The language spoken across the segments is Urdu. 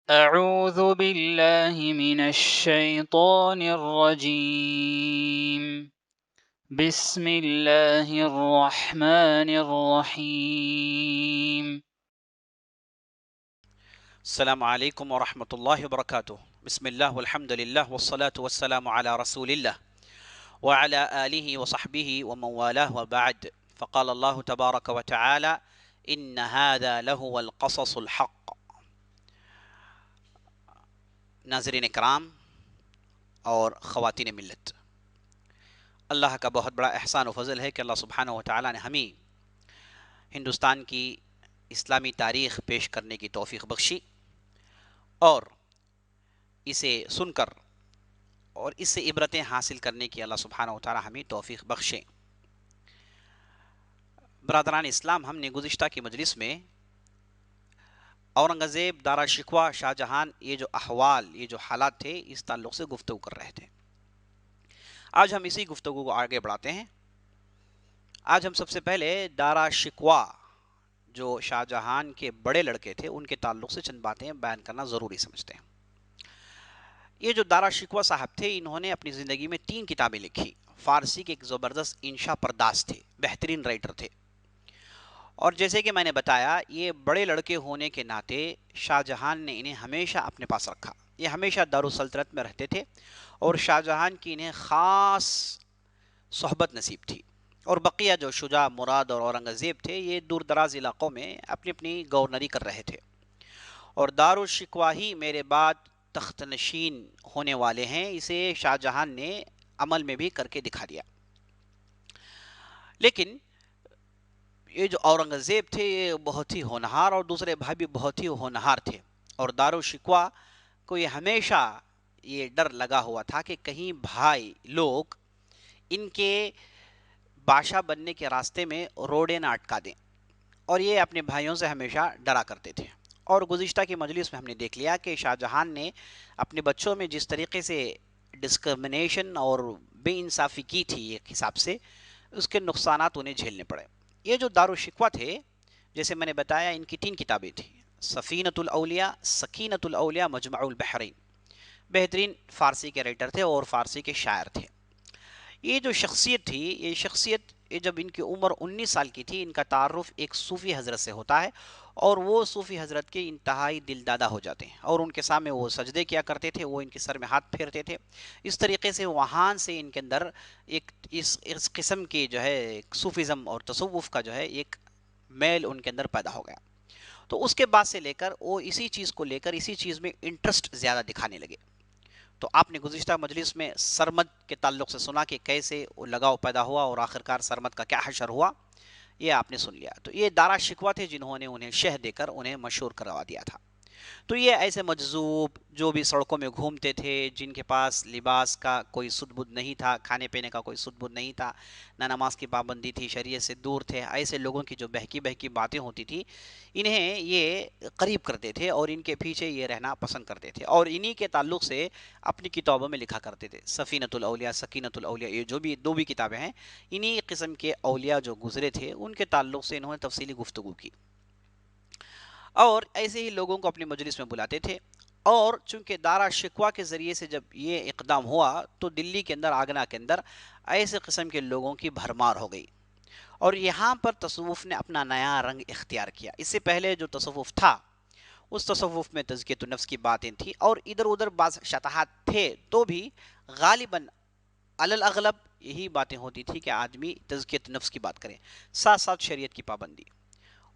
أعوذ بالله من الشيطان الرجيم بسم الله الرحمن الرحيم السلام عليكم ورحمة الله وبركاته. بسم الله والحمد لله والصلاة والسلام على رسول الله وعلى آله وصحبه ومن والاه وبعد. فقال الله تبارك وتعالى: إن هذا لهو القصص الحق. ناظرین اکرام اور خواتین ملت، اللہ کا بہت بڑا احسان و فضل ہے کہ اللہ سبحانہ و تعالی نے ہمیں ہندوستان کی اسلامی تاریخ پیش کرنے کی توفیق بخشی اور اسے سن کر اور اس سے عبرتیں حاصل کرنے کی اللہ سبحانہ و تعالی ہمیں توفیق بخشیں۔ برادران اسلام، ہم نے گزشتہ کی مجلس میں اورنگزیب، دارا شکوہ، شاہ جہان، یہ جو احوال، یہ جو حالات تھے، اس تعلق سے گفتگو کر رہے تھے۔ آج ہم اسی گفتگو کو آگے بڑھاتے ہیں۔ آج ہم سب سے پہلے دارا شکوہ جو شاہ جہان کے بڑے لڑکے تھے ان کے تعلق سے چند باتیں بیان کرنا ضروری سمجھتے ہیں۔ یہ جو دارا شکوہ صاحب تھے، انہوں نے اپنی زندگی میں 3 کتابیں لکھی۔ فارسی کے ایک زبردست انشا پرداز تھے، بہترین رائٹر تھے، اور جیسے کہ میں نے بتایا، یہ بڑے لڑکے ہونے کے ناطے شاہ جہان نے انہیں ہمیشہ اپنے پاس رکھا۔ یہ ہمیشہ دارالسلطنت میں رہتے تھے اور شاہ جہان کی انہیں خاص صحبت نصیب تھی، اور بقیہ جو شجاع، مراد اور اورنگزیب تھے، یہ دور دراز علاقوں میں اپنی اپنی گورنری کر رہے تھے، اور دارالشکوہ ہی میرے بعد تخت نشین ہونے والے ہیں، اسے شاہ جہان نے عمل میں بھی کر کے دکھا دیا۔ لیکن یہ جو اورنگزیب تھے، یہ بہت ہی ہونہار، اور دوسرے بھائی بھی بہت ہی ہونہار تھے، اور دارالشکوہ کو یہ ہمیشہ یہ ڈر لگا ہوا تھا کہ کہیں بھائی لوگ ان کے بادشاہ بننے کے راستے میں روڑے نہ اٹکا دیں، اور یہ اپنے بھائیوں سے ہمیشہ ڈرا کرتے تھے۔ اور گزشتہ کی مجلس میں ہم نے دیکھ لیا کہ شاہ جہان نے اپنے بچوں میں جس طریقے سے ڈسکرمنیشن اور بے انصافی کی تھی ایک حساب سے، اس کے نقصانات انہیں جھیلنے پڑے۔ یہ جو دارالشکوہ تھے، جیسے میں نے بتایا، ان کی 3 کتابیں تھیں: سفینۃ الاولیاء، سکینۃ الاولیاء، مجمع البحرین۔ بہترین فارسی کے رائٹر تھے اور فارسی کے شاعر تھے۔ یہ جو شخصیت تھی، یہ شخصیت جب ان کی عمر 19 سال کی تھی، ان کا تعارف ایک صوفی حضرت سے ہوتا ہے، اور وہ صوفی حضرت کے انتہائی دل دادہ ہو جاتے ہیں، اور ان کے سامنے وہ سجدے کیا کرتے تھے، وہ ان کے سر میں ہاتھ پھیرتے تھے۔ اس طریقے سے وہاں سے ان کے اندر ایک اس قسم کی جو ہے ایک صوفیزم اور تصوف کا جو ہے ایک میل ان کے اندر پیدا ہو گیا۔ تو اس کے بعد سے لے کر وہ اسی چیز کو لے کر اسی چیز میں انٹرسٹ زیادہ دکھانے لگے۔ تو آپ نے گزشتہ مجلس میں سرمد کے تعلق سے سنا کہ کیسے وہ لگاؤ پیدا ہوا اور آخرکار سرمد کا کیا حشر ہوا، یہ آپ نے سن لیا۔ تو یہ دارا شکوہ تھے جنہوں نے انہیں شہ دے کر انہیں مشہور کروا دیا تھا۔ تو یہ ایسے مجذوب جو بھی سڑکوں میں گھومتے تھے، جن کے پاس لباس کا کوئی سد بد نہیں تھا، کھانے پینے کا کوئی سد بد نہیں تھا، نہ نماز کی پابندی تھی، شریعت سے دور تھے، ایسے لوگوں کی جو بہکی بہکی باتیں ہوتی تھی، انہیں یہ قریب کرتے تھے اور ان کے پیچھے یہ رہنا پسند کرتے تھے، اور انہی کے تعلق سے اپنی کتابوں میں لکھا کرتے تھے۔ سفینۃ الاولیاء، سکینۃ الاولیاء، یہ جو بھی 2 بھی کتابیں ہیں، انہی قسم کے اولیاء جو گزرے تھے ان کے تعلق سے انہوں نے تفصیلی گفتگو کی، اور ایسے ہی لوگوں کو اپنی مجلس میں بلاتے تھے۔ اور چونکہ دارا شکوہ کے ذریعے سے جب یہ اقدام ہوا تو دلی کے اندر، آگرہ کے اندر ایسے قسم کے لوگوں کی بھرمار ہو گئی، اور یہاں پر تصوف نے اپنا نیا رنگ اختیار کیا۔ اس سے پہلے جو تصوف تھا، اس تصوف میں تزکیۃ النفس کی باتیں تھیں، اور ادھر ادھر بعض شطحات تھے، تو بھی غالباً علی الاغلب یہی باتیں ہوتی تھی کہ آدمی تزکیۃ نفس کی بات کرے، ساتھ ساتھ شریعت کی پابندی۔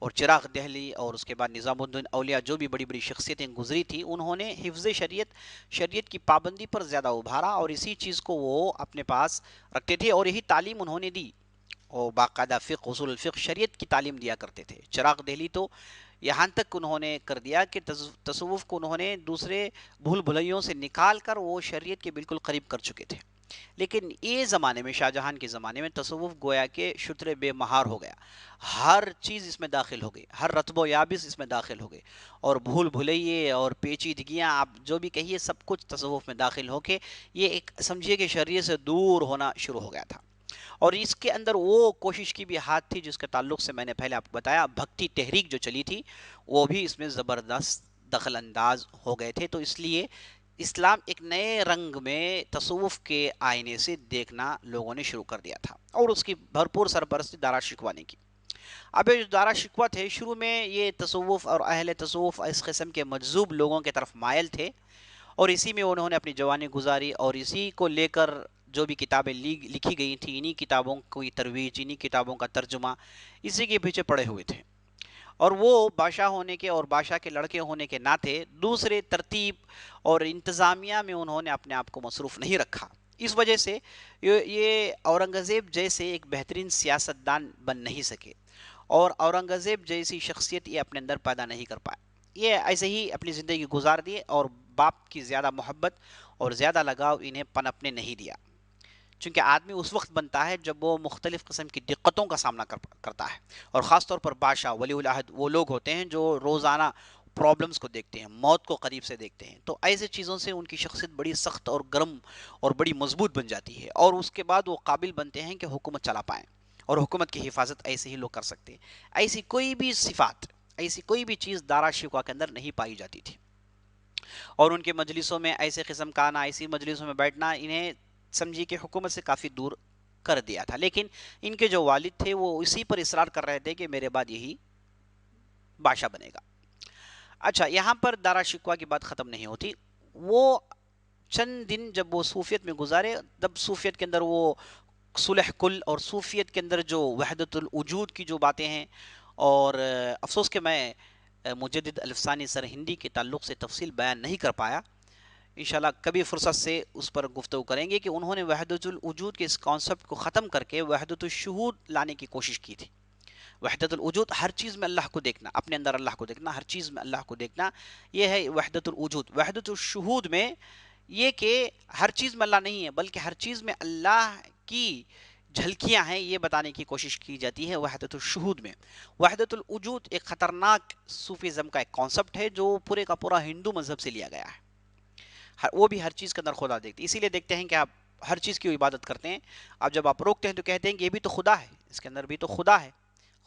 اور چراغ دہلی اور اس کے بعد نظام الدین اولیاء، جو بھی بڑی بڑی شخصیتیں گزری تھیں، انہوں نے حفظ شریعت کی پابندی پر زیادہ ابھارا، اور اسی چیز کو وہ اپنے پاس رکھتے تھے، اور یہی تعلیم انہوں نے دی، اور باقاعدہ فقہ، اصول الفقہ، شریعت کی تعلیم دیا کرتے تھے۔ چراغ دہلی تو یہاں تک انہوں نے کر دیا کہ تصوف کو انہوں نے دوسرے بھول بھلائیوں سے نکال کر وہ شریعت کے بالکل قریب کر چکے تھے۔ لیکن یہ زمانے میں، شاہ جہان کے زمانے میں، تصوف گویا کہ شتر بے مہار ہو گیا، ہر چیز اس میں داخل ہو گئی، ہر رطب و یابس اس میں داخل ہو گئی، اور بھول بھلائیے اور پیچیدگیاں آپ جو بھی کہیے، سب کچھ تصوف میں داخل ہو کے یہ ایک سمجھیے کہ شریعت سے دور ہونا شروع ہو گیا تھا۔ اور اس کے اندر وہ کوشش کی بھی ہاتھ تھی جس کے تعلق سے میں نے پہلے آپ کو بتایا، بھکتی تحریک جو چلی تھی، وہ بھی اس میں زبردست دخل انداز ہو گئے تھے، تو اس لیے اسلام ایک نئے رنگ میں تصوف کے آئینے سے دیکھنا لوگوں نے شروع کر دیا تھا، اور اس کی بھرپور سرپرستی دارا شکوہ نے کی۔ اب یہ جو دارا شکوہ تھے، شروع میں یہ تصوف اور اہل تصوف اس قسم کے مجذوب لوگوں کی طرف مائل تھے، اور اسی میں انہوں نے اپنی جوانی گزاری، اور اسی کو لے کر جو بھی کتابیں لکھی گئی تھیں، انہی کتابوں کی ترویج، انہی کتابوں کا ترجمہ، اسی کے پیچھے پڑے ہوئے تھے۔ اور وہ بادشاہ ہونے کے اور بادشاہ کے لڑکے ہونے کے ناطے دوسرے ترتیب اور انتظامیہ میں انہوں نے اپنے آپ کو مصروف نہیں رکھا۔ اس وجہ سے یہ اورنگزیب جیسے ایک بہترین سیاستدان بن نہیں سکے، اور اورنگزیب جیسی شخصیت یہ اپنے اندر پیدا نہیں کر پائے۔ یہ ایسے ہی اپنی زندگی گزار دیے، اور باپ کی زیادہ محبت اور زیادہ لگاؤ انہیں پنپنے نہیں دیا، چونکہ آدمی اس وقت بنتا ہے جب وہ مختلف قسم کی دقتوں کا سامنا کرتا ہے، اور خاص طور پر بادشاہ ولی العہد وہ لوگ ہوتے ہیں جو روزانہ پرابلمز کو دیکھتے ہیں، موت کو قریب سے دیکھتے ہیں، تو ایسے چیزوں سے ان کی شخصیت بڑی سخت اور گرم اور بڑی مضبوط بن جاتی ہے، اور اس کے بعد وہ قابل بنتے ہیں کہ حکومت چلا پائیں، اور حکومت کی حفاظت ایسے ہی لوگ کر سکتے ہیں۔ ایسی کوئی بھی صفات، ایسی کوئی بھی چیز دارا شکوہ کے اندر نہیں پائی جاتی تھی، اور ان کے مجلسوں میں ایسے قسم کا آنا، ایسی مجلسوں میں بیٹھنا انہیں سمجھی کہ حکومت سے کافی دور کر دیا تھا۔ لیکن ان کے جو والد تھے وہ اسی پر اصرار کر رہے تھے کہ میرے بعد یہی بادشاہ بنے گا۔ اچھا، یہاں پر دارا شکوہ کی بات ختم نہیں ہوتی۔ وہ چند دن جب وہ صوفیت میں گزارے، تب صوفیت کے اندر وہ صلح کل اور صوفیت کے اندر جو وحدت الوجود کی جو باتیں ہیں، اور افسوس کہ میں مجدد الفسانی سرہندی کے تعلق سے تفصیل بیان نہیں کر پایا، انشاءاللہ کبھی فرصت سے اس پر گفتگو کریں گے، کہ انہوں نے وحدت الوجود کے اس کانسیپٹ کو ختم کر کے وحدت الشہود لانے کی کوشش کی تھی۔ وحدت الوجود، ہر چیز میں اللہ کو دیکھنا، اپنے اندر اللہ کو دیکھنا، ہر چیز میں اللہ کو دیکھنا، یہ ہے وحدت الوجود۔ وحدت الشہود میں یہ کہ ہر چیز میں اللہ نہیں ہے، بلکہ ہر چیز میں اللہ کی جھلکیاں ہیں، یہ بتانے کی کوشش کی جاتی ہے وحدت الشہود میں۔ وحدت الوجود ایک خطرناک صوفیزم کا ایک کانسیپٹ ہے جو پورے کا پورا ہندو مذہب سے لیا گیا ہے۔ وہ بھی ہر چیز کے اندر خدا دیکھتے ہیں، اسی لیے دیکھتے ہیں کہ آپ ہر چیز کی عبادت کرتے ہیں، اب جب آپ روکتے ہیں تو کہتے ہیں کہ یہ بھی تو خدا ہے، اس کے اندر بھی تو خدا ہے،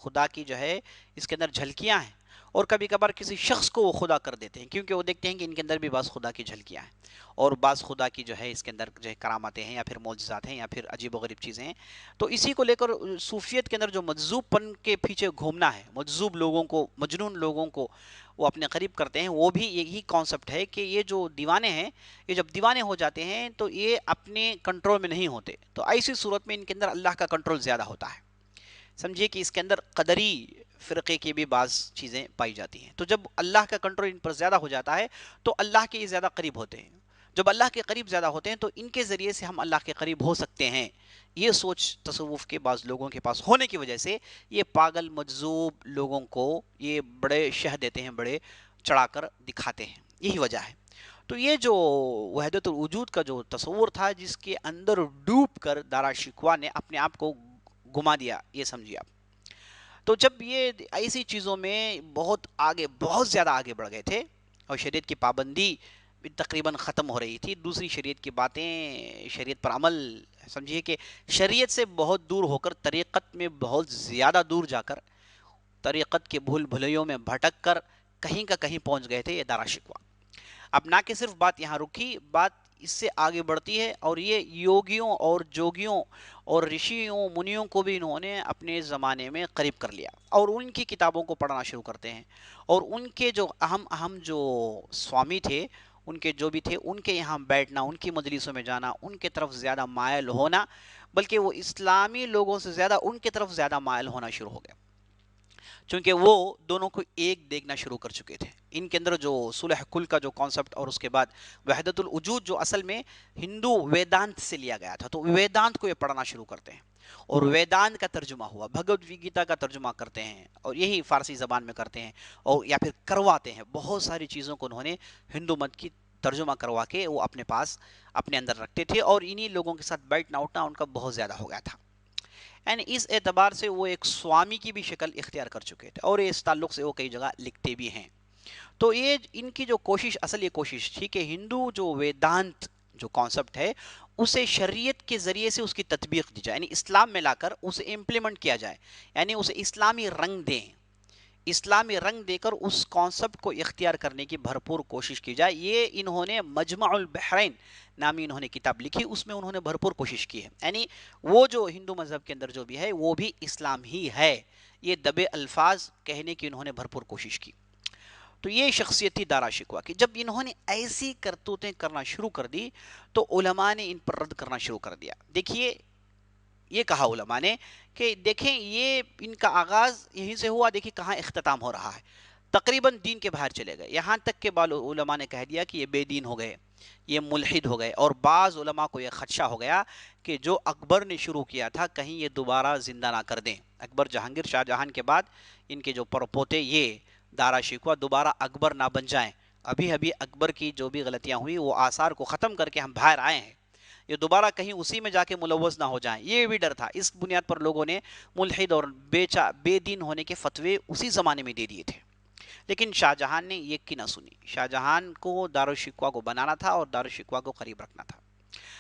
خدا کی جو ہے اس کے اندر جھلکیاں ہیں، اور کبھی کبھار کسی شخص کو وہ خدا کر دیتے ہیں، کیونکہ وہ دیکھتے ہیں کہ ان کے اندر بھی بعض خدا کی جھلکیاں ہیں، اور بعض خدا کی جو ہے اس کے اندر جو ہے کرامتیں ہیں، یا پھر معجزات ہیں، یا پھر عجیب و غریب چیزیں ہیں۔ تو اسی کو لے کر صوفیت کے اندر جو مجذوب پن کے پیچھے گھومنا ہے، مجذوب لوگوں کو، مجنون لوگوں کو وہ اپنے قریب کرتے ہیں، وہ بھی یہی کانسیپٹ ہے کہ یہ جو دیوانے ہیں، یہ جب دیوانے ہو جاتے ہیں تو یہ اپنے کنٹرول میں نہیں ہوتے، تو ایسی صورت میں ان کے اندر اللہ کا کنٹرول زیادہ ہوتا ہے۔ سمجھیے کہ اس کے اندر قدری فرقے کی بھی بعض چیزیں پائی جاتی ہیں، تو جب اللہ کا کنٹرول ان پر زیادہ ہو جاتا ہے تو اللہ کے یہ زیادہ قریب ہوتے ہیں، جب اللہ کے قریب زیادہ ہوتے ہیں تو ان کے ذریعے سے ہم اللہ کے قریب ہو سکتے ہیں۔ یہ سوچ تصوف کے بعض لوگوں کے پاس ہونے کی وجہ سے یہ پاگل مجذوب لوگوں کو یہ بڑے شہ دیتے ہیں، بڑے چڑھا کر دکھاتے ہیں، یہی وجہ ہے۔ تو یہ جو وحدت الوجود کا جو تصور تھا، جس کے اندر ڈوب کر دارا شکوہ نے اپنے آپ کو گما دیا، یہ سمجھیے آپ۔ تو جب یہ ایسی چیزوں میں بہت آگے، بہت زیادہ آگے بڑھ گئے تھے، اور شریعت کی پابندی بھی تقریباً ختم ہو رہی تھی، دوسری شریعت کی باتیں، شریعت پر عمل، سمجھیے کہ شریعت سے بہت دور ہو کر طریقت میں بہت زیادہ دور جا کر، طریقت کے بھول بھلیوں میں بھٹک کر کہیں کا کہیں پہنچ گئے تھے یہ دارا شکوہ۔ اب نہ کہ صرف بات یہاں رکی، بات اس سے آگے بڑھتی ہے، اور یہ یوگیوں اور جوگیوں اور رشیوں منیوں کو بھی انہوں نے اپنے زمانے میں قریب کر لیا، اور ان کی کتابوں کو پڑھنا شروع کرتے ہیں، اور ان کے جو اہم جو سوامی تھے، ان کے جو بھی تھے، ان کے یہاں بیٹھنا، ان کی مجلسوں میں جانا، ان کے طرف زیادہ مائل ہونا، بلکہ وہ اسلامی لوگوں سے زیادہ ان کی طرف زیادہ مائل ہونا شروع ہو گیا، چونکہ وہ دونوں کو ایک دیکھنا شروع کر چکے تھے۔ ان کے اندر جو صلح کل کا جو کانسیپٹ، اور اس کے بعد وحدت الوجود جو اصل میں ہندو ویدانت سے لیا گیا تھا، تو ویدانت کو یہ پڑھنا شروع کرتے ہیں، اور ویدانت کا ترجمہ ہوا، بھگوت گیتا کا ترجمہ کرتے ہیں، اور یہی فارسی زبان میں کرتے ہیں، اور یا پھر کرواتے ہیں، بہت ساری چیزوں کو انہوں نے ہندو مت کی ترجمہ کروا کے وہ اپنے پاس اپنے اندر رکھتے تھے، اور انہی لوگوں کے ساتھ بیٹھنا اٹھنا ان کا بہت زیادہ ہو گیا تھا، یعنی اس اعتبار سے وہ ایک سوامی کی بھی شکل اختیار کر چکے تھے، اور اس تعلق سے وہ کئی جگہ لکھتے بھی ہیں۔ تو یہ ان کی جو کوشش، اصل یہ کوشش تھی کہ ہندو جو ویدانت جو کانسیپٹ ہے اسے شریعت کے ذریعے سے اس کی تطبیق دی جائے، یعنی اسلام میں لا کر اسے امپلیمنٹ کیا جائے، یعنی اسے اسلامی رنگ دیں، اسلامی رنگ دے کر اس کانسیپٹ کو اختیار کرنے کی بھرپور کوشش کی جائے. یہ انہوں نے مجمع البحرین نامی انہوں نے کتاب لکھی، اس میں انہوں نے بھرپور کوشش کی ہے. یعنی وہ جو ہندو مذہب کے اندر جو بھی ہے وہ بھی اسلام ہی ہے، یہ دبے الفاظ کہنے کی انہوں نے بھرپور کوشش کی. تو یہ شخصیت تھی دارا شکوہ کی. جب انہوں نے ایسی کرتوتیں کرنا شروع کر دی تو علماء نے ان پر رد کرنا شروع کر دیا. دیکھیے یہ کہا علماء نے کہ دیکھیں یہ ان کا آغاز یہیں سے ہوا، دیکھیں کہاں اختتام ہو رہا ہے. تقریباً دین کے باہر چلے گئے، یہاں تک کہ علماء نے کہہ دیا کہ یہ بے دین ہو گئے، یہ ملحد ہو گئے. اور بعض علماء کو یہ خدشہ ہو گیا کہ جو اکبر نے شروع کیا تھا کہیں یہ دوبارہ زندہ نہ کر دیں. اکبر جہانگیر شاہ جہان کے بعد ان کے جو پرپوتے یہ دارا شکوہ دوبارہ اکبر نہ بن جائیں. ابھی ابھی اکبر کی جو بھی غلطیاں ہوئی وہ آثار کو ختم کر کے ہم باہر آئے ہیں، یہ دوبارہ کہیں اسی میں جا کے ملوث نہ ہو جائیں. یہ بھی ڈر تھا. اس بنیاد پر لوگوں نے ملحد اور بے دین ہونے کے فتوے اسی زمانے میں دے دیے تھے. لیکن شاہ جہان نے یہ کی نہ سنی. شاہ جہان کو دارالشکوہ کو بنانا تھا اور دارالشکوہ کو قریب رکھنا تھا.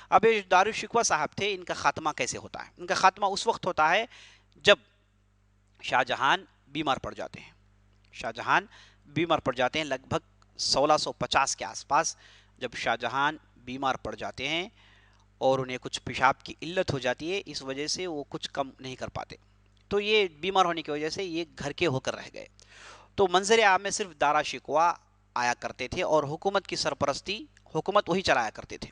اب یہ دارالشکوہ صاحب تھے، ان کا خاتمہ کیسے ہوتا ہے؟ ان کا خاتمہ اس وقت ہوتا ہے جب شاہ جہان بیمار پڑ جاتے ہیں. شاہ جہان بیمار پڑ جاتے ہیں لگ بھگ 1650 کے آس پاس. جب شاہ جہان بیمار پڑ جاتے ہیں اور انہیں کچھ پیشاب کی علت ہو جاتی ہے، اس وجہ سے وہ کچھ کم نہیں کر پاتے، تو یہ بیمار ہونے کی وجہ سے یہ گھر کے ہو کر رہ گئے. تو منظر عام میں صرف دارا شکوہ آیا کرتے تھے اور حکومت کی سرپرستی حکومت وہی چلایا کرتے تھے.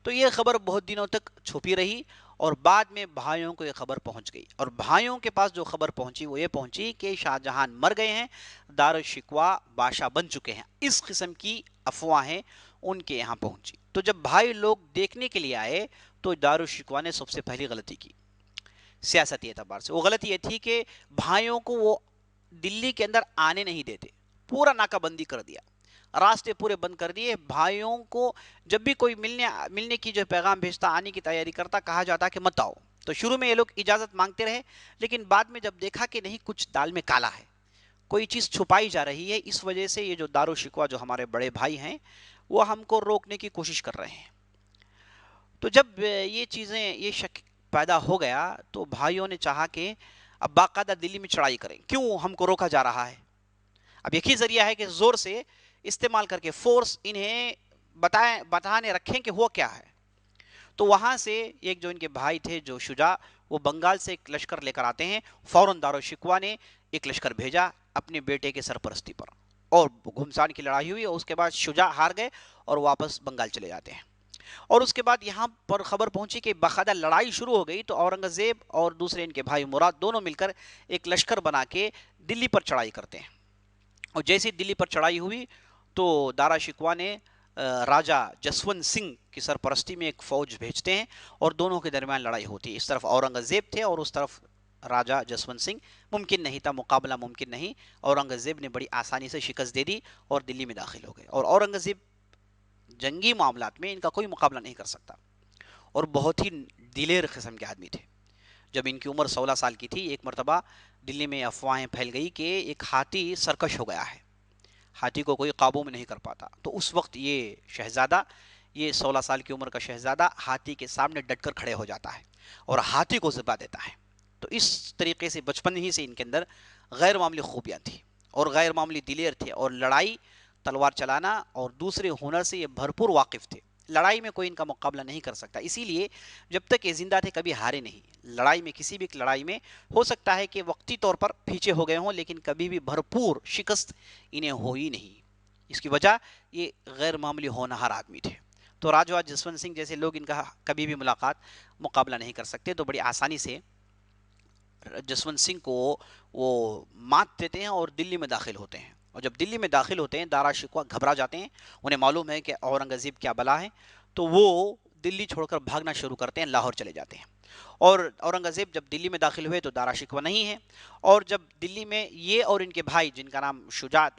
تو یہ خبر بہت دنوں تک چھپی رہی اور بعد میں بھائیوں کو یہ خبر پہنچ گئی. اور بھائیوں کے پاس جو خبر پہنچی وہ یہ پہنچی کہ شاہ جہان مر گئے ہیں، دارالشکوہ بادشاہ بن چکے ہیں. اس قسم کی افواہیں ان کے یہاں پہنچی. تو جب بھائی لوگ دیکھنے کے لیے آئے تو دارالشکوہ نے سب سے پہلی غلطی کی سیاستی اعتبار سے. وہ غلطی یہ تھی کہ بھائیوں کو وہ دلی کے اندر آنے نہیں دیتے، پورا ناکہ بندی کر دیا، راستے پورے بند کر دیے. بھائیوں کو جب بھی کوئی ملنے کی جو پیغام بھیجتا، آنے کی تیاری کرتا، کہا جاتا کہ مت آؤ. تو شروع میں یہ لوگ اجازت مانگتے رہے، لیکن بعد میں جب دیکھا کہ نہیں کچھ دال میں کالا ہے، کوئی چیز چھپائی جا رہی ہے، اس وجہ سے یہ جو دارالشکوہ جو ہمارے بڑے بھائی ہیں وہ ہم کو روکنے کی کوشش کر رہے ہیں. تو جب یہ چیزیں یہ شک پیدا ہو گیا تو بھائیوں نے چاہا کہ اب باقاعدہ دلی میں چڑھائی کریں، کیوں ہم کو روکا جا رہا ہے. اب ایک ہی ذریعہ ہے کہ زور سے استعمال کر کے فورس انہیں بتانے رکھیں کہ وہ کیا ہے. تو وہاں سے ایک جو ان کے بھائی تھے جو شجاع، وہ بنگال سے ایک لشکر لے کر آتے ہیں. فوراً دارالشکوہ نے ایک لشکر بھیجا اپنے بیٹے کے سرپرستی پر اور گھمسان کی لڑائی ہوئی اور اس کے بعد شجاع ہار گئے اور واپس بنگال چلے جاتے ہیں. اور اس کے بعد یہاں پر خبر پہنچی کہ باقاعدہ لڑائی شروع ہو گئی. تو اورنگزیب اور دوسرے ان کے بھائی مراد دونوں مل کر ایک لشکر بنا کے دلی پر چڑھائی کرتے ہیں. اور جیسے دلی پر چڑھائی ہوئی تو دارا شکوہ نے راجہ جسونت سنگھ کی سرپرستی میں ایک فوج بھیجتے ہیں اور دونوں کے درمیان لڑائی ہوتی ہے. اس طرف اورنگزیب تھے اور اس طرف راجہ جسونت سنگھ. ممکن نہیں تھا، مقابلہ ممکن نہیں. اورنگزیب نے بڑی آسانی سے شکست دے دی اور دلی میں داخل ہو گئے. اور اورنگزیب جنگی معاملات میں ان کا کوئی مقابلہ نہیں کر سکتا اور بہت ہی دلیر قسم کے آدمی تھے. جب ان کی عمر 16 سال کی تھی، ایک مرتبہ دلی میں افواہیں پھیل گئی کہ ایک ہاتھی سرکش ہو گیا ہے، ہاتھی کو کوئی قابو میں نہیں کر پاتا. تو اس وقت یہ شہزادہ، یہ 16 سال کی عمر کا شہزادہ ہاتھی کے سامنے ڈٹ کر کھڑے ہو جاتا ہے اور ہاتھی کو ذبح دیتا ہے. تو اس طریقے سے بچپن ہی سے ان کے اندر غیر معمولی خوبیاں تھیں اور غیر معمولی دلیر تھے اور لڑائی تلوار چلانا اور دوسرے ہنر سے یہ بھرپور واقف تھے. لڑائی میں کوئی ان کا مقابلہ نہیں کر سکتا. اسی لیے جب تک یہ زندہ تھے کبھی ہارے نہیں. لڑائی میں کسی بھی لڑائی میں ہو سکتا ہے کہ وقتی طور پر پیچھے ہو گئے ہوں، لیکن کبھی بھی بھرپور شکست انہیں ہوئی نہیں. اس کی وجہ یہ غیر معمولی ہونہار آدمی تھے. تو راجہ جسونت سنگھ جیسے لوگ ان کا کبھی بھی مقابلہ نہیں کر سکتے. تو بڑی آسانی سے جسونت سنگھ کو وہ مات دیتے ہیں اور دلی میں داخل ہوتے ہیں. اور جب دلی میں داخل ہوتے ہیں دارا شکوہ گھبرا جاتے ہیں، انہیں معلوم ہے کہ اورنگزیب کیا بلا ہے. تو وہ دلی چھوڑ کر بھاگنا شروع کرتے ہیں، لاہور چلے جاتے ہیں. اور اورنگزیب جب دلی میں داخل ہوئے تو دارا شکوہ نہیں ہے. اور جب دلی میں یہ اور ان کے بھائی جن کا نام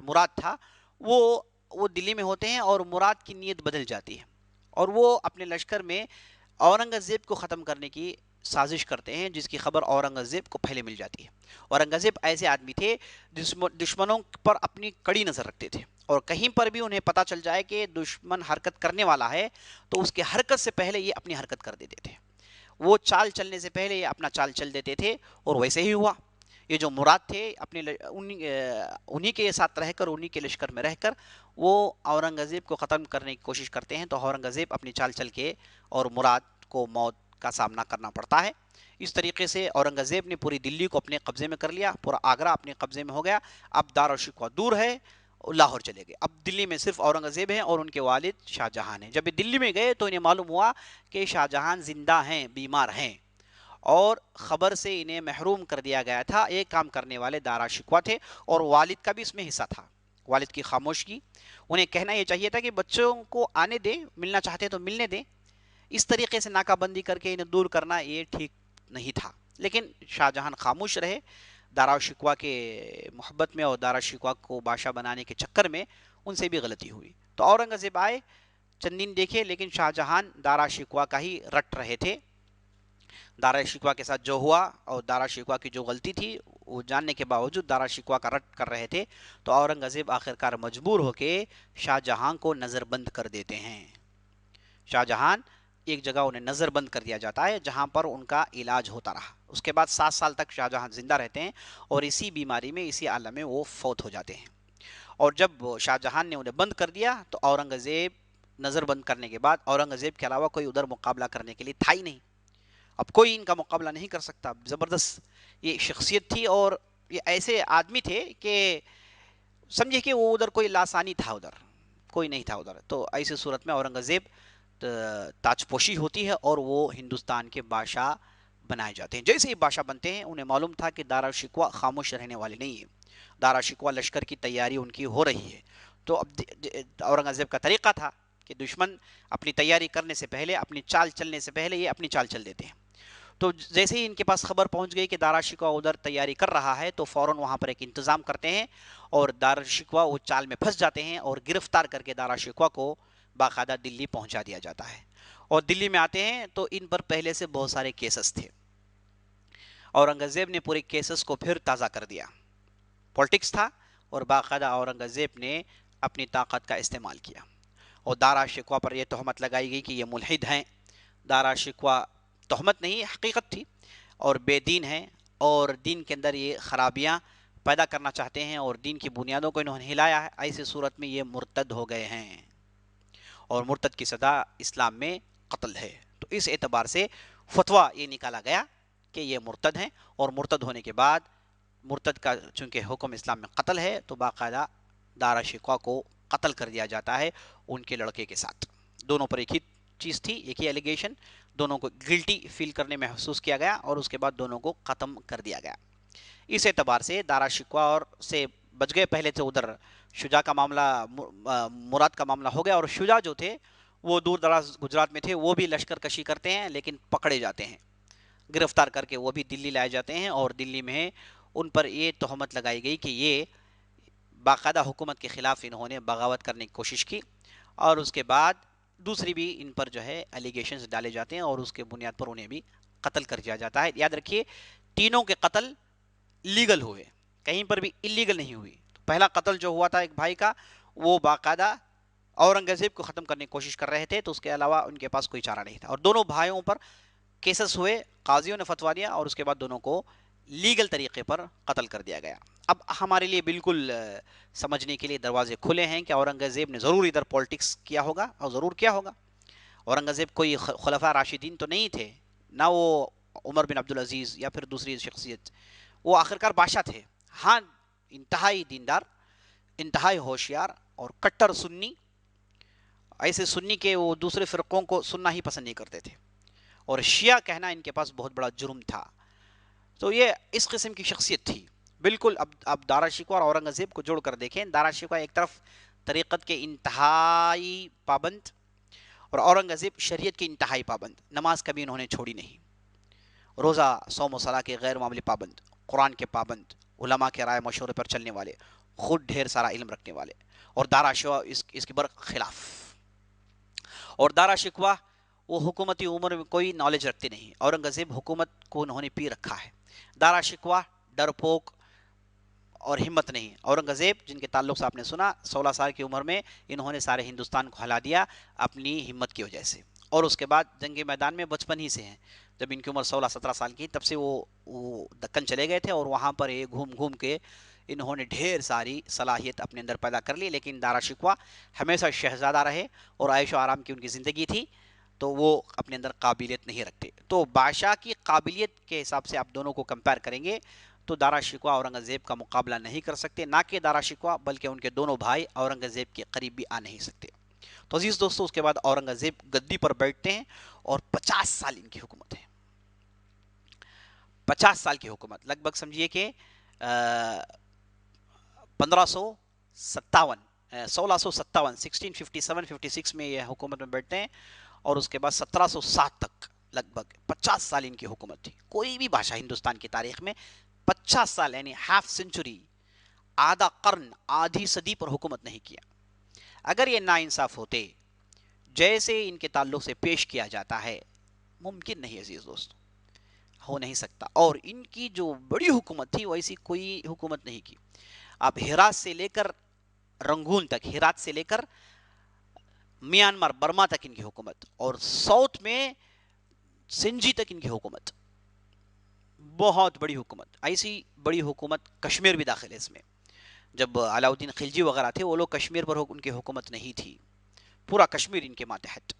مراد تھا وہ دلی میں ہوتے ہیں اور مراد کی نیت بدل جاتی ہے اور وہ اپنے لشکر میں اورنگزیب کو ختم کرنے کی سازش کرتے ہیں، جس کی خبر اورنگزیب کو پہلے مل جاتی ہے. اورنگزیب ایسے آدمی تھے دشمنوں پر اپنی کڑی نظر رکھتے تھے اور کہیں پر بھی انہیں پتا چل جائے کہ دشمن حرکت کرنے والا ہے تو اس کے حرکت سے پہلے یہ اپنی حرکت کر دیتے تھے. وہ چال چلنے سے پہلے یہ اپنا چال چل دیتے تھے اور ویسے ہی ہوا. یہ جو مراد تھے انہی کے ساتھ رہ کر، انہی کے لشکر میں رہ کر وہ اورنگزیب کو ختم کرنے کی کوشش کرتے ہیں، تو اورنگزیب اپنی چال چل کے اور مراد کو موت کا سامنا کرنا پڑتا ہے۔ اس طریقے سے اورنگزیب نے پوری دلی کو اپنے قبضے میں کر لیا، پورا آگرہ اپنے قبضے میں ہو گیا۔ اب دارالشکوہ دور ہے، لاہور چلے گئے۔ اب دلی میں صرف اورنگزیب ہیں اور ان کے والد شاہ جہان ہیں۔ جب یہ دلی میں گئے تو انہیں معلوم ہوا کہ شاہ جہان زندہ ہیں، بیمار ہیں، اور خبر سے انہیں محروم کر دیا گیا تھا۔ ایک کام کرنے والے دارالشکوہ تھے اور والد کا بھی اس میں حصہ تھا۔ والد کی خاموشی، انہیں کہنا یہ چاہیے تھا کہ بچوں کو آنے دیں، ملنا چاہتے تو ملنے دیں۔ اس طریقے سے ناکہ بندی کر کے انہیں دور کرنا یہ ٹھیک نہیں تھا، لیکن شاہ جہان خاموش رہے۔ دارالشکوہ کے محبت میں اور دارالشکوہ کو بادشاہ بنانے کے چکر میں ان سے بھی غلطی ہوئی، تو اورنگزیب آئے، چند دن دیکھے، لیکن شاہ جہان دارالشکوہ کا ہی رٹ رہے تھے۔ دارالشکوہ کے ساتھ جو ہوا اور دارالشکوہ کی جو غلطی تھی وہ جاننے کے باوجود دارالشکوہ کا رٹ کر رہے تھے، تو اورنگزیب آخرکار مجبور ہو کے شاہ جہاں کو نظر بند کر دیتے ہیں۔ شاہ جہان ایک جگہ انہیں نظر بند کر دیا جاتا ہے جہاں پر ان کا علاج ہوتا رہا۔ اس کے بعد 7 سال تک شاہ جہاں زندہ رہتے ہیں اور اسی بیماری میں، اسی عالم میں وہ فوت ہو جاتے ہیں۔ اور جب شاہ جہان نے انہیں بند کر دیا تو اورنگزیب، نظر بند کرنے کے بعد اورنگزیب کے علاوہ کوئی ادھر مقابلہ کرنے کے لیے تھا ہی نہیں۔ اب کوئی ان کا مقابلہ نہیں کر سکتا۔ زبردست یہ شخصیت تھی اور یہ ایسے آدمی تھے کہ سمجھے کہ وہ ادھر کوئی لاسانی تھا، ادھر کوئی نہیں تھا ادھر۔ تو ایسی صورت میں اورنگزیب تاج پوشی ہوتی ہے اور وہ ہندوستان کے بادشاہ بنائے جاتے ہیں۔ جیسے ہی بادشاہ بنتے ہیں انہیں معلوم تھا کہ دارالشکوہ خاموش رہنے والے نہیں ہے، دارالشکوہ لشکر کی تیاری ان کی ہو رہی ہے۔ تو اب اورنگزیب کا طریقہ تھا کہ دشمن اپنی تیاری کرنے سے پہلے، اپنی چال چلنے سے پہلے یہ اپنی چال چل دیتے ہیں۔ تو جیسے ہی ان کے پاس خبر پہنچ گئی کہ دارالشکوہ ادھر تیاری کر رہا ہے تو فوراً وہاں پر ایک انتظام کرتے ہیں اور دارالشکوہ وہ چال میں پھنس جاتے ہیں اور گرفتار کر کے دارالشکوہ کو باقاعدہ دلی پہنچا دیا جاتا ہے۔ اور دلی میں آتے ہیں تو ان پر پہلے سے بہت سارے کیسز تھے۔ اورنگزیب نے پورے کیسز کو پھر تازہ کر دیا، پولیٹکس تھا، اور باقاعدہ اورنگزیب نے اپنی طاقت کا استعمال کیا اور دارالشکوہ پر یہ تہمت لگائی گئی کہ یہ ملحد ہیں۔ دارالشکوہ تہمت نہیں، حقیقت تھی، اور بے دین ہیں اور دین کے اندر یہ خرابیاں پیدا کرنا چاہتے ہیں اور دین کی بنیادوں کو انہوں نے ہلایا ہے۔ ایسی صورت میں یہ مرتد ہو گئے ہیں اور مرتد کی سزا اسلام میں قتل ہے۔ تو اس اعتبار سے فتویٰ یہ نکالا گیا کہ یہ مرتد ہیں، اور مرتد ہونے کے بعد مرتد کا چونکہ حکم اسلام میں قتل ہے تو باقاعدہ دارالشکوہ کو قتل کر دیا جاتا ہے ان کے لڑکے کے ساتھ۔ دونوں پر ایک ہی چیز تھی، ایک ہی ایلیگیشن، دونوں کو گلٹی فیل کرنے میں محسوس کیا گیا اور اس کے بعد دونوں کو ختم کر دیا گیا۔ اس اعتبار سے دارالشکوہ اور سے بچ گئے۔ پہلے سے ادھر شجاع کا معاملہ، مراد کا معاملہ ہو گیا، اور شجاع جو تھے وہ دور دراز گجرات میں تھے، وہ بھی لشکر کشی کرتے ہیں لیکن پکڑے جاتے ہیں، گرفتار کر کے وہ بھی دلی لائے جاتے ہیں، اور دلی میں ان پر یہ تہمت لگائی گئی کہ یہ باقاعدہ حکومت کے خلاف انہوں نے بغاوت کرنے کی کوشش کی، اور اس کے بعد دوسری بھی ان پر جو ہے الیگیشنز ڈالے جاتے ہیں اور اس کے بنیاد پر انہیں بھی قتل کر دیا جاتا ہے۔ یاد رکھیے تینوں کے قتل لیگل ہوئے، کہیں پر بھی اللیگل نہیں ہوئی۔ پہلا قتل جو ہوا تھا ایک بھائی کا، وہ باقاعدہ اورنگزیب کو ختم کرنے کی کوشش کر رہے تھے، تو اس کے علاوہ ان کے پاس کوئی چارہ نہیں تھا، اور دونوں بھائیوں پر کیسز ہوئے، قاضیوں نے فتویٰ دیا اور اس کے بعد دونوں کو لیگل طریقے پر قتل کر دیا گیا۔ اب ہمارے لیے بالکل سمجھنے کے لیے دروازے کھلے ہیں کہ اورنگزیب نے ضرور ادھر پولیٹکس کیا ہوگا، اور ضرور کیا ہوگا۔ اورنگزیب کوئی خلفاء راشدین تو نہیں تھے، نہ وہ عمر بن عبدالعزیز یا پھر دوسری شخصیت، وہ آخرکار بادشاہ تھے۔ ہاں، انتہائی دیندار، انتہائی ہوشیار اور کٹر سنی، ایسے سنی کہ وہ دوسرے فرقوں کو سننا ہی پسند نہیں کرتے تھے، اور شیعہ کہنا ان کے پاس بہت بڑا جرم تھا۔ تو یہ اس قسم کی شخصیت تھی بالکل۔ اب دارالشکوہ اور اورنگزیب کو جوڑ کر دیکھیں، دارالشکوہ ایک طرف طریقت کے انتہائی پابند اور اورنگزیب شریعت کے انتہائی پابند، نماز کبھی انہوں نے چھوڑی نہیں، روزہ، صوم و صلاۃ کے غیر معمولی پابند، قرآن کے پابند، علماء کے رائے مشورے پر چلنے والے، خود ڈھیر سارا علم رکھنے والے، اور دارالشکوہ اس کے برخلاف۔ اور دارالشکوہ وہ حکومتی امور میں کوئی نالج رکھتے نہیں، اورنگزیب حکومت کو انہوں نے پی رکھا ہے۔ دارالشکوہ ڈرپوک اور ہمت نہیں، اورنگزیب جن کے تعلق سے آپ نے سنا 16 سال کی عمر میں انہوں نے سارے ہندوستان کو ہلا دیا اپنی ہمت کی وجہ سے، اور اس کے بعد جنگ میدان میں بچپن ہی سے ہیں، جب ان کی عمر 16-17 سال کی تب سے وہ دکن چلے گئے تھے، اور وہاں پر یہ گھوم گھوم کے انہوں نے ڈھیر ساری صلاحیت اپنے اندر پیدا کر لی، لیکن دارا شکوہ ہمیشہ شہزادہ رہے اور عیش و آرام کی ان کی زندگی تھی، تو وہ اپنے اندر قابلیت نہیں رکھتے۔ تو بادشاہ کی قابلیت کے حساب سے آپ دونوں کو کمپیئر کریں گے تو دارا شکوہ اورنگزیب کا مقابلہ نہیں کر سکتے، نہ کہ دارا شکوہ بلکہ ان کے دونوں بھائی اورنگزیب کے قریب بھی آ نہیں سکتے۔ تو عزیز دوستو، اس کے بعد اورنگزیب گدی پر بیٹھتے ہیں اور 50 سال ان کی حکومت ہے، 50 سال کی حکومت، لگ بھگ سمجھیے کہ 1557 1657 1657-56 میں یہ حکومت میں بیٹھتے ہیں، اور اس کے بعد 1707 تک لگ بھگ 50 سال ان کی حکومت تھی۔ کوئی بھی بادشاہ ہندوستان کی تاریخ میں 50 سال یعنی ہاف سینچری، آدھا قرن، آدھی صدی پر حکومت نہیں کیا۔ اگر یہ ناانصاف ہوتے جیسے ان کے تعلق سے پیش کیا جاتا ہے، ممکن نہیں عزیز دوست، ہو نہیں سکتا۔ اور ان کی جو بڑی حکومت تھی ویسی کوئی حکومت نہیں کی۔ آپ ہرات سے لے کر رنگون تک، ہرات سے لے کر میانمار برما تک ان کی حکومت، اور ساؤتھ میں سنجی تک ان کی حکومت، بہت بڑی حکومت۔ ایسی بڑی حکومت کشمیر بھی داخل ہے اس میں، جب علاؤ الدین خلجی وغیرہ تھے وہ لوگ کشمیر پر ان کی حکومت نہیں تھی، پورا کشمیر ان کے ماتحت،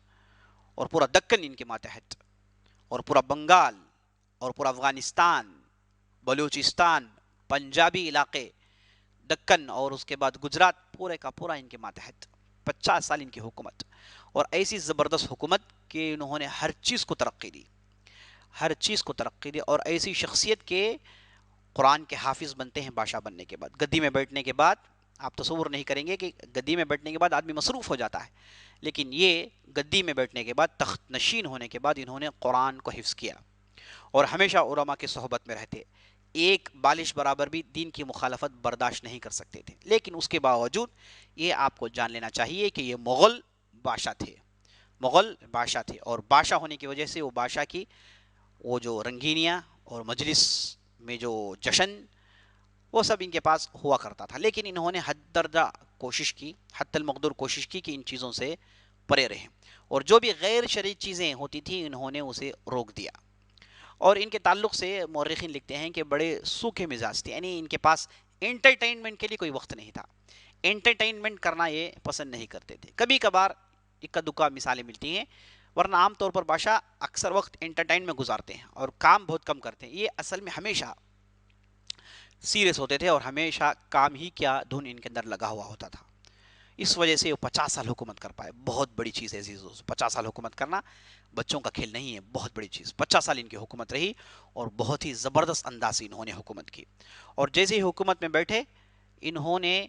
اور پورا دکن ان کے ماتحت، اور پورا بنگال، اور پورا افغانستان، بلوچستان، پنجابی علاقے، دکن، اور اس کے بعد گجرات، پورے کا پورا ان کے ماتحت 50 سال ان کی حکومت، اور ایسی زبردست حکومت کہ انہوں نے ہر چیز کو ترقی دی، ہر چیز کو ترقی دی، اور ایسی شخصیت کے قرآن کے حافظ بنتے ہیں بادشاہ بننے کے بعد۔ گدی میں بیٹھنے کے بعد آپ تصور نہیں کریں گے کہ گدی میں بیٹھنے کے بعد آدمی مصروف ہو جاتا ہے، لیکن یہ گدی میں بیٹھنے کے بعد، تخت نشین ہونے کے بعد، انہوں نے قرآن کو حفظ کیا، اور ہمیشہ علماء کی صحبت میں رہتے، ایک بالش برابر بھی دین کی مخالفت برداشت نہیں کر سکتے تھے۔ لیکن اس کے باوجود یہ آپ کو جان لینا چاہیے کہ یہ مغل بادشاہ تھے، مغل بادشاہ تھے، اور بادشاہ ہونے کی وجہ سے وہ بادشاہ کی وہ جو رنگینیاں اور مجلس میں جو جشن، وہ سب ان کے پاس ہوا کرتا تھا، لیکن انہوں نے حد درجہ کوشش کی، حد المقدور کوشش کی کہ ان چیزوں سے پرے رہیں، اور جو بھی غیر شرعی چیزیں ہوتی تھیں انہوں نے اسے روک دیا۔ اور ان کے تعلق سے مورخین لکھتے ہیں کہ بڑے سوکھے مزاج تھے، یعنی ان کے پاس انٹرٹینمنٹ کے لیے کوئی وقت نہیں تھا، انٹرٹینمنٹ کرنا یہ پسند نہیں کرتے تھے۔ کبھی کبھار اکا دکا مثالیں ملتی ہیں، ورنہ عام طور پر بادشاہ اکثر وقت انٹرٹین میں گزارتے ہیں اور کام بہت کم کرتے ہیں۔ یہ اصل میں ہمیشہ سیریس ہوتے تھے، اور ہمیشہ کام ہی کیا دھن ان کے اندر لگا ہوا ہوتا تھا، اس وجہ سے وہ 50 سال حکومت کر پائے۔ بہت بڑی چیز ہے عزیزو، 50 سال حکومت کرنا بچوں کا کھیل نہیں ہے، بہت بڑی چیز۔ 50 سال ان کی حکومت رہی، اور بہت ہی زبردست انداز سے انہوں نے حکومت کی، اور جیسے ہی حکومت میں بیٹھے انہوں نے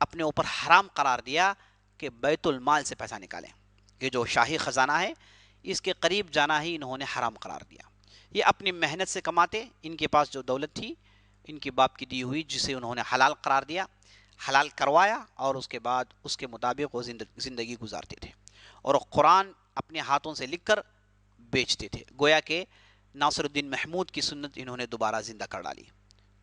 اپنے اوپر حرام قرار دیا کہ بیت المال سے پیسہ نکالیں، یہ جو شاہی خزانہ ہے اس کے قریب جانا ہی انہوں نے حرام قرار دیا۔ یہ اپنی محنت سے کماتے، ان کے پاس جو دولت تھی ان کے باپ کی دی ہوئی، جسے انہوں نے حلال قرار دیا، حلال کروایا، اور اس کے بعد اس کے مطابق وہ زندگی گزارتے تھے، اور قرآن اپنے ہاتھوں سے لکھ کر بیچتے تھے، گویا کہ ناصر الدین محمود کی سنت انہوں نے دوبارہ زندہ کر ڈالی۔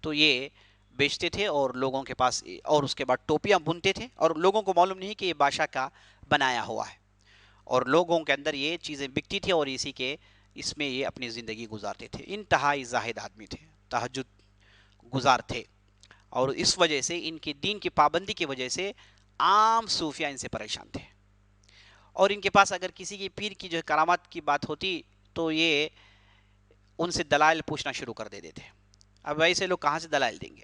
تو یہ بیچتے تھے اور لوگوں کے پاس، اور اس کے بعد ٹوپیاں بنتے تھے، اور لوگوں کو معلوم نہیں کہ یہ بادشاہ کا بنایا ہوا ہے، اور لوگوں کے اندر یہ چیزیں بکتی تھی، اور اس میں یہ اپنی زندگی گزارتے تھے۔ انتہائی زاہد آدمی تھے، تہجد گزار تھے، اور اس وجہ سے ان کی دین کی پابندی کی وجہ سے عام صوفیہ ان سے پریشان تھے، اور ان کے پاس اگر کسی کی پیر کی جو کرامات کی بات ہوتی تو یہ ان سے دلائل پوچھنا شروع کر دیتے تھے۔ اب ایسے لوگ کہاں سے دلائل دیں گے؟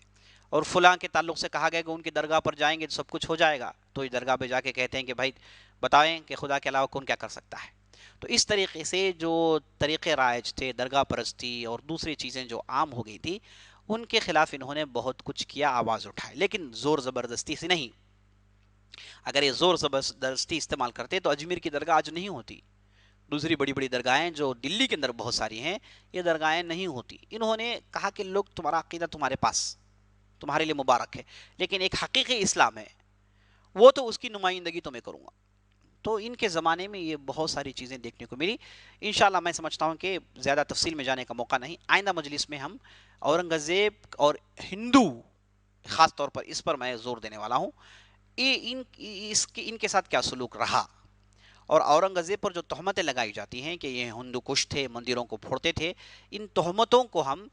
اور فلاں کے تعلق سے کہا گیا کہ ان کی درگاہ پر جائیں گے تو سب کچھ ہو جائے گا، تو اس درگاہ پہ جا کے کہتے ہیں کہ بھائی بتائیں کہ خدا کے علاوہ کون کیا کر سکتا ہے۔ تو اس طریقے سے جو طریقے رائج تھے، درگاہ پرستی اور دوسری چیزیں جو عام ہو گئی تھی، ان کے خلاف انہوں نے بہت کچھ کیا، آواز اٹھائے، لیکن زور زبردستی سے نہیں۔ اگر یہ زور زبردستی استعمال کرتے تو اجمیر کی درگاہ آج نہیں ہوتی، دوسری بڑی بڑی درگاہیں جو دلی کے اندر بہت ساری ہیں، یہ درگاہیں نہیں ہوتی۔ انہوں نے کہا کہ لوگ تمہارا عقیدہ تمہارے پاس، تمہارے لیے مبارک ہے، لیکن ایک حقیقی اسلام ہے، وہ تو اس کی نمائندگی تو میں کروں گا۔ تو ان کے زمانے میں یہ بہت ساری چیزیں دیکھنے کو ملی۔ انشاءاللہ میں سمجھتا ہوں کہ زیادہ تفصیل میں جانے کا موقع نہیں، آئندہ مجلس میں ہم اورنگزیب اور ہندو، خاص طور پر اس پر میں زور دینے والا ہوں، ان کے ساتھ کیا سلوک رہا، اور اورنگزیب پر جو تہمتیں لگائی جاتی ہیں کہ یہ ہندو کش تھے، مندروں کو پھوڑتے تھے، ان تہمتوں کو ہم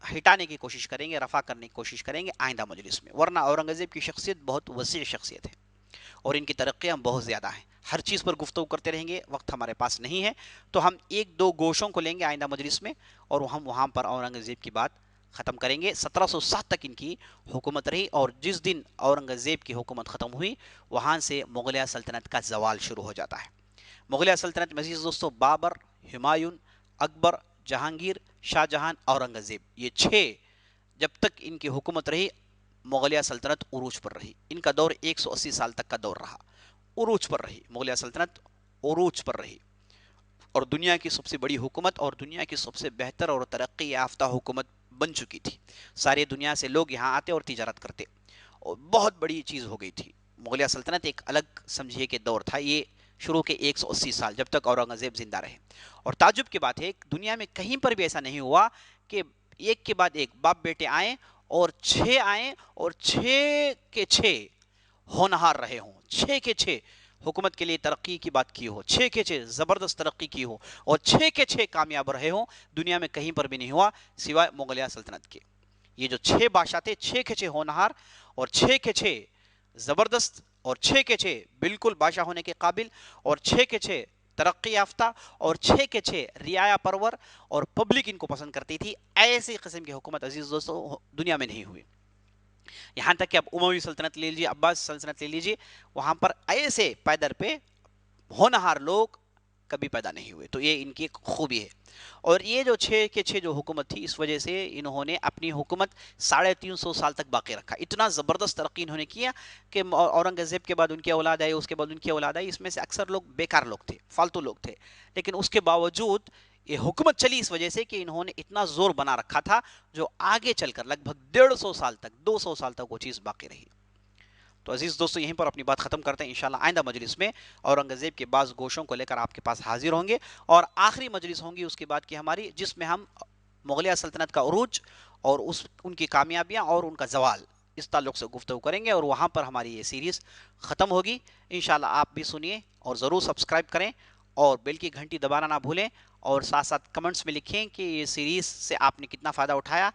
ہٹانے کی کوشش کریں گے، رفع کرنے کی کوشش کریں گے آئندہ مجلس میں، ورنہ اورنگزیب کی شخصیت بہت وسیع شخصیت ہے اور ان کی ترقیاں بہت زیادہ ہیں۔ ہر چیز پر گفتگو کرتے رہیں گے، وقت ہمارے پاس نہیں ہے، تو ہم ایک دو گوشوں کو لیں گے آئندہ مجلس میں اور ہم وہاں پر اورنگزیب کی بات ختم کریں گے۔ 1707 تک ان کی حکومت رہی، اور جس دن اورنگزیب کی حکومت ختم ہوئی وہاں سے مغلیہ سلطنت کا زوال شروع ہو جاتا ہے۔ مغلیہ سلطنت میں عزیز دوستو بابر، ہمایوں، اکبر، جہانگیر، شاہ جہان، اورنگزیب، یہ 6 جب تک ان کی حکومت رہی مغلیہ سلطنت عروج پر رہی۔ ان کا دور 180 سال تک کا دور رہا، عروج پر رہی مغلیہ سلطنت، عروج پر رہی، اور دنیا کی سب سے بڑی حکومت اور دنیا کی سب سے بہتر اور ترقی یافتہ حکومت بن چکی تھی۔ ساری دنیا سے لوگ یہاں آتے اور تجارت کرتے، اور بہت بڑی چیز ہو گئی تھی۔ مغلیہ سلطنت ایک الگ سمجھیے کہ دور تھا یہ، شروع کے 180 سال جب تک اورنگزیب زندہ رہے۔ اور تعجب کی بات ہے دنیا میں کہیں پر بھی ایسا نہیں ہوا کہ ایک کے بعد ایک باپ بیٹے آئیں اور 6 آئیں اور 6 کے 6 ہونہار رہے ہوں، 6 کے 6 حکومت کے لیے ترقی کی بات کی ہو، 6 کے 6 زبردست ترقی کی ہو، اور 6 کے 6 کامیاب رہے ہوں، دنیا میں کہیں پر بھی نہیں ہوا سوائے مغلیہ سلطنت کے۔ یہ جو 6 بادشاہ تھے، 6 کے 6 ہونہار اور 6 کے 6 زبردست اور 6 کے 6 بالکل بادشاہ ہونے کے قابل اور 6 کے 6 ترقی یافتہ اور 6 کے 6 رعایا پرور اور پبلک ان کو پسند کرتی تھی، ایسی قسم کی حکومت عزیز دوستو دنیا میں نہیں ہوئی۔ یہاں تک کہ اب اموی سلطنت لے لیجیے، عباس سلطنت لے لیجیے، وہاں پر ایسے پیدر پہ ہونہار لوگ کبھی پیدا نہیں ہوئے، تو یہ ان کی ایک خوبی ہے۔ اور یہ جو 6 کے 6 جو حکومت تھی، اس وجہ سے انہوں نے اپنی حکومت 350 سال تک باقی رکھا۔ اتنا زبردست ترقی انہوں نے کیا کہ اورنگزیب کے بعد ان کی اولاد آئی، اس کے بعد ان کی اولاد آئی، اس میں سے اکثر لوگ بیکار لوگ تھے، فالتو لوگ تھے، لیکن اس کے باوجود یہ حکومت چلی اس وجہ سے کہ انہوں نے اتنا زور بنا رکھا تھا جو آگے چل کر لگ بھگ 150 سال تک، 200 سال تک وہ چیز باقی رہی۔ تو عزیز دوستو یہیں پر اپنی بات ختم کرتے ہیں، انشاءاللہ آئندہ مجلس میں اورنگزیب کے بعض گوشوں کو لے کر آپ کے پاس حاضر ہوں گے، اور آخری مجلس ہوں گی اس کے بعد کی ہماری، جس میں ہم مغلیہ سلطنت کا عروج اور ان کی کامیابیاں اور ان کا زوال اس تعلق سے گفتگو کریں گے، اور وہاں پر ہماری یہ سیریز ختم ہوگی۔ انشاءاللہ آپ بھی سنیے اور ضرور سبسکرائب کریں اور بیل کی گھنٹی دبانا نہ بھولیں، اور ساتھ ساتھ کمنٹس میں لکھیں کہ یہ سیریز سے آپ نے کتنا فائدہ اٹھایا۔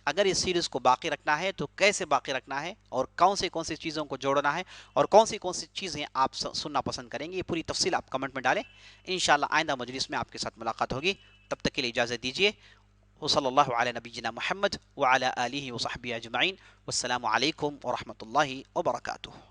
اگر اس سیریز کو باقی رکھنا ہے تو کیسے باقی رکھنا ہے، اور کون سی چیزوں کو جوڑنا ہے، اور کون سی چیزیں آپ سننا پسند کریں گے، یہ پوری تفصیل آپ کمنٹ میں ڈالیں۔ انشاءاللہ آئندہ مجلس میں آپ کے ساتھ ملاقات ہوگی، تب تک کے لیے اجازت دیجیے۔ وصلی اللہ علی نبینا محمد وعلی آلہ وصحبہ اجمعین، والسلام علیکم ورحمۃ اللہ وبرکاتہ۔